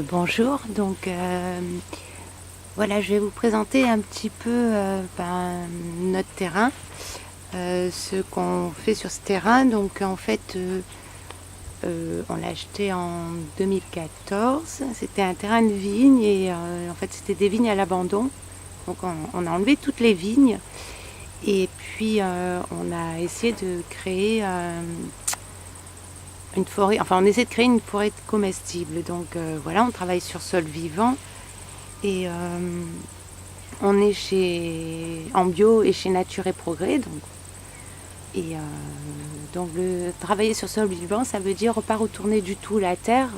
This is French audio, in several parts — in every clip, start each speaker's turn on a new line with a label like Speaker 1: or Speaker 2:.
Speaker 1: Bonjour, voilà, je vais vous présenter un petit peu notre terrain, ce qu'on fait sur ce terrain. Donc en fait, on l'a acheté en 2014, c'était un terrain de vigne et en fait c'était des vignes à l'abandon. Donc on a enlevé toutes les vignes et puis on a essayé de créer une forêt, enfin on essaie de créer une forêt comestible. Donc voilà, on travaille sur sol vivant. Et on est en bio et chez Nature et Progrès. Travailler sur sol vivant, ça veut dire pas retourner du tout la terre.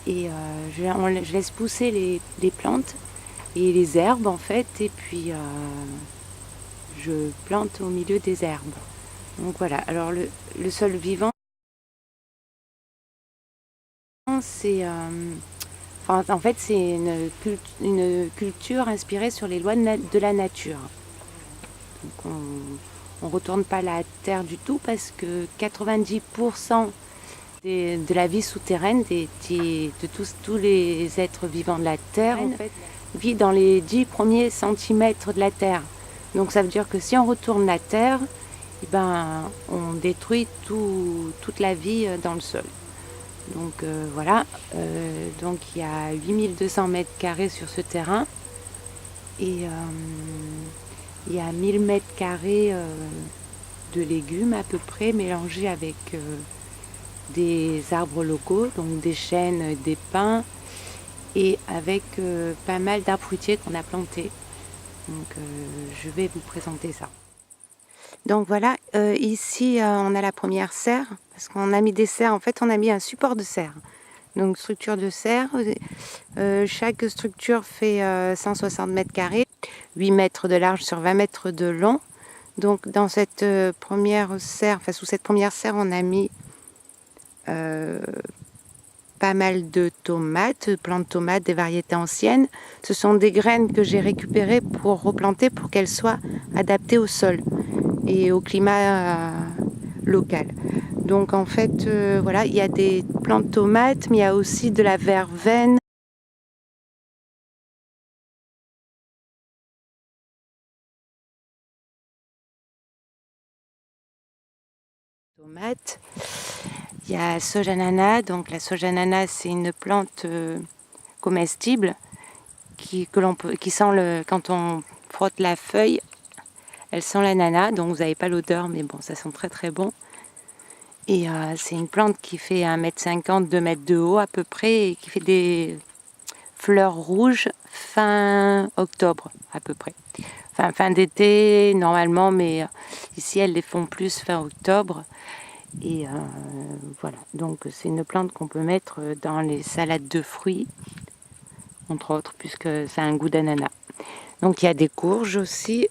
Speaker 1: Et je laisse pousser les plantes et les herbes en fait. Et puis je plante au milieu des herbes. Donc voilà, alors le sol vivant, c'est... en fait, c'est une culture inspirée sur les lois de la nature. Donc on ne retourne pas la terre du tout parce que 90% de la vie souterraine, de tous les êtres vivants de la terre, en fait, vit dans les 10 premiers centimètres de la terre. Donc ça veut dire que si on retourne la terre, on détruit toute la vie dans le sol. Donc voilà, donc il y a 8200 mètres carrés sur ce terrain et il y a 1000 mètres carrés de légumes à peu près mélangés avec des arbres locaux, donc des chênes, des pins et avec pas mal d'arbres fruitiers qu'on a plantés. Donc je vais vous présenter ça. Donc voilà, ici on a la première serre, parce qu'on a mis des serres, en fait on a mis un support de serre. Donc structure de serre, chaque structure fait 160 mètres carrés, 8 mètres de large sur 20 mètres de long. Donc dans cette première serre, enfin sous cette première serre, on a mis pas mal de tomates, plantes de tomates, des variétés anciennes. Ce sont des graines que j'ai récupérées pour replanter pour qu'elles soient adaptées au sol et au climat local. Donc en fait, voilà, il y a des plantes de tomates, mais il y a aussi de la verveine. Tomates. Il y a sojanana, donc la sojanana c'est une plante comestible qui sent quand on frotte la feuille, elle sent l'ananas, donc vous n'avez pas l'odeur, mais bon, ça sent très très bon. Et c'est une plante qui fait 1,50 m, 2 mètres de haut à peu près, et qui fait des fleurs rouges fin octobre à peu près. Enfin, fin d'été normalement, mais ici elles les font plus fin octobre. Et voilà, donc c'est une plante qu'on peut mettre dans les salades de fruits, entre autres, puisque ça a un goût d'ananas. Donc il y a des courges aussi.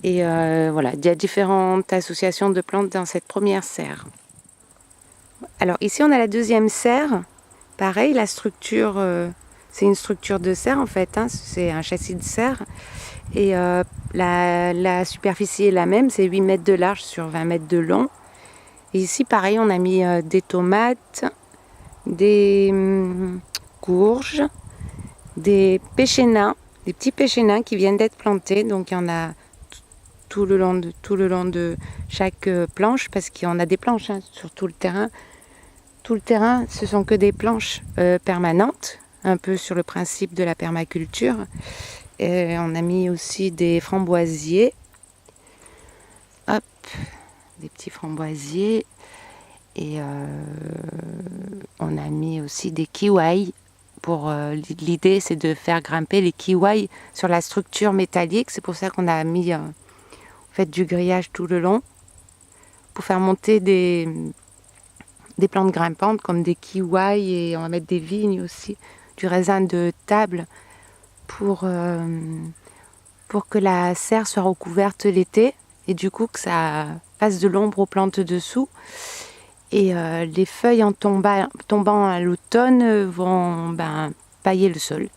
Speaker 1: Et voilà, il y a différentes associations de plantes dans cette première serre. Alors ici on a la deuxième serre. Pareil, la structure, c'est une structure de serre en fait, hein, c'est un châssis de serre. Et la superficie est la même, c'est 8 mètres de large sur 20 mètres de long. Et ici pareil, on a mis des tomates, des courges, des pêchers nains, des petits pêchers nains qui viennent d'être plantés. Donc il y en a tout le long de chaque planche, parce qu'il y en a des planches sur tout le terrain. Tout le terrain, ce sont que des planches permanentes, un peu sur le principe de la permaculture. Et on a mis aussi des framboisiers. Hop, des petits framboisiers. Et on a mis aussi des kiwis. L'idée, c'est de faire grimper les kiwis sur la structure métallique. C'est pour ça qu'on a mis fait du grillage tout le long pour faire monter des plantes grimpantes comme des kiwis, et on va mettre des vignes aussi, du raisin de table pour que la serre soit recouverte l'été et du coup que ça fasse de l'ombre aux plantes dessous. Et les feuilles en tombant à l'automne vont pailler le sol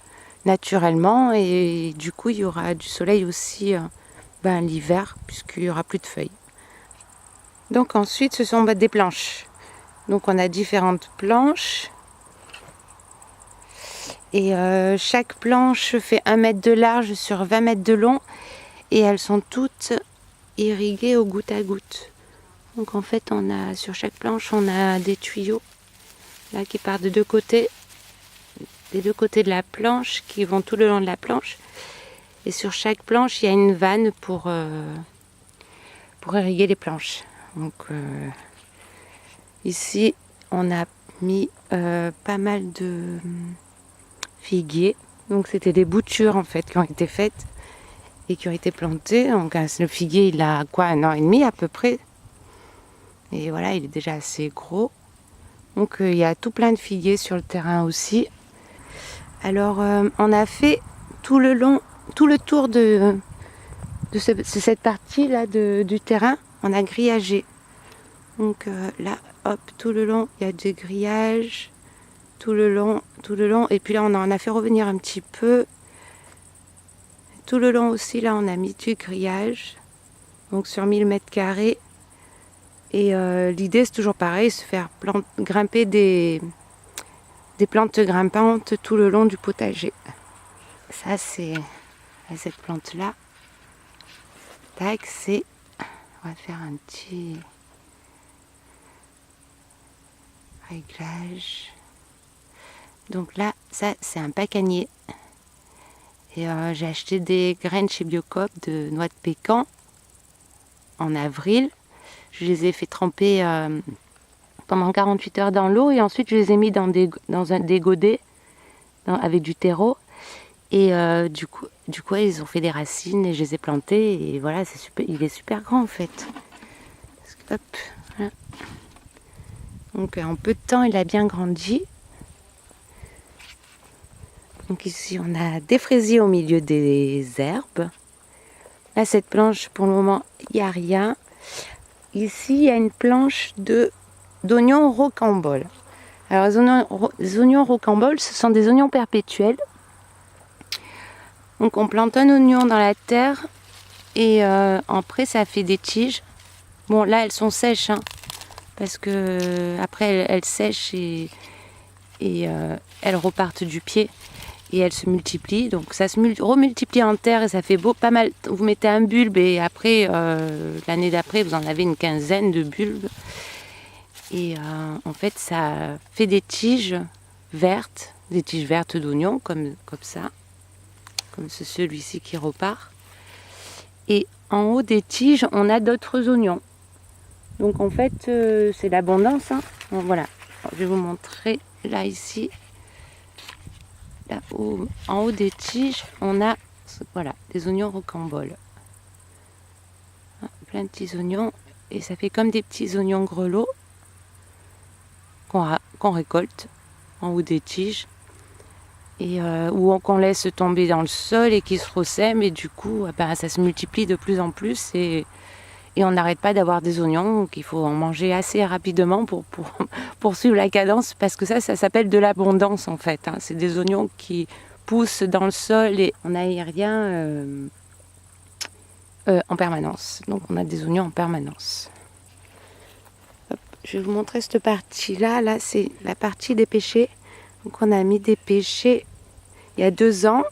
Speaker 1: naturellement, et du coup il y aura du soleil aussi l'hiver, puisqu'il n'y aura plus de feuilles. Donc ensuite ce sont des planches. Donc on a différentes planches Et chaque planche fait 1 mètre de large sur 20 mètres de long. Et elles sont toutes irriguées au goutte à goutte. Donc en fait, sur chaque planche, on a des tuyaux là qui partent des deux côtés de la planche, qui vont tout le long de la planche. Et sur chaque planche, il y a une vanne pour irriguer les planches. Donc ici, on a mis pas mal de figuiers. Donc c'était des boutures en fait qui ont été faites et qui ont été plantées. Donc le figuier, il a quoi, 1 an et demi à peu près. Et voilà, il est déjà assez gros. Donc il y a tout plein de figuiers sur le terrain aussi. Alors on a fait tout le tour de cette partie là du terrain, on a grillagé. Donc là, hop, tout le long, il y a des grillages, tout le long. Et puis là, on en a fait revenir un petit peu. Tout le long aussi, là, on a mis du grillage. Donc sur 1000 mètres carrés. Et l'idée, c'est toujours pareil, se faire grimper des plantes grimpantes tout le long du potager. Ça, c'est cette plante-là. Tac, on va faire un petit réglage. Donc là, ça, c'est un pacanier. Et j'ai acheté des graines chez Biocoop de noix de pécan en avril. Je les ai fait tremper pendant 48 heures dans l'eau et ensuite je les ai mis dans des godets avec du terreau. Et du coup, ils ont fait des racines et je les ai plantés. Et voilà, il est super grand en fait. Hop, voilà. Donc en peu de temps, il a bien grandi. Donc ici, on a des fraisiers au milieu des herbes. Là, cette planche, pour le moment, il n'y a rien. Ici, il y a une planche d'oignons rocambole. Alors, les oignons rocambole, ce sont des oignons perpétuels. Donc, on plante un oignon dans la terre et après, ça fait des tiges. Bon, là, elles sont sèches, hein, parce que après, elles sèchent et elles repartent du pied. Et elles se multiplient, donc ça se remultiplie en terre et ça fait pas mal. Vous mettez un bulbe et après, l'année d'après, vous en avez une quinzaine de bulbes. Et en fait, ça fait des tiges vertes d'oignons, comme ça, comme celui-ci qui repart. Et en haut des tiges, on a d'autres oignons. Donc en fait, c'est l'abondance. Hein. Bon, voilà, alors, je vais vous montrer là, ici. Là, en haut des tiges, on a des oignons rocambole. Plein de petits oignons. Et ça fait comme des petits oignons grelots qu'on récolte en haut des tiges. Et qu'on laisse tomber dans le sol et qui se ressèment. Et du coup, ça se multiplie de plus en plus. Et on n'arrête pas d'avoir des oignons qu'il faut en manger assez rapidement pour suivre la cadence, parce que ça s'appelle de l'abondance en fait. Hein. C'est des oignons qui poussent dans le sol et en aérien en permanence. Donc on a des oignons en permanence. Hop, je vais vous montrer cette partie-là. Là, c'est la partie des pêchers. Donc on a mis des pêchers il y a 2 ans,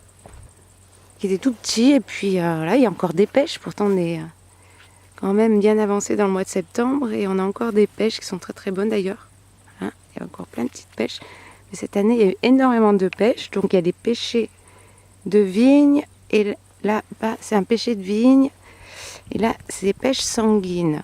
Speaker 1: qui étaient tout petits. Et puis là, il y a encore des pêches. Pourtant, on est quand même bien avancé dans le mois de septembre et on a encore des pêches qui sont très très bonnes d'ailleurs. Hein, il y a encore plein de petites pêches. Mais cette année, il y a eu énormément de pêches. Donc il y a des pêchers de vigne. Et là-bas, c'est un pêcher de vigne. Et là, c'est des pêches sanguines.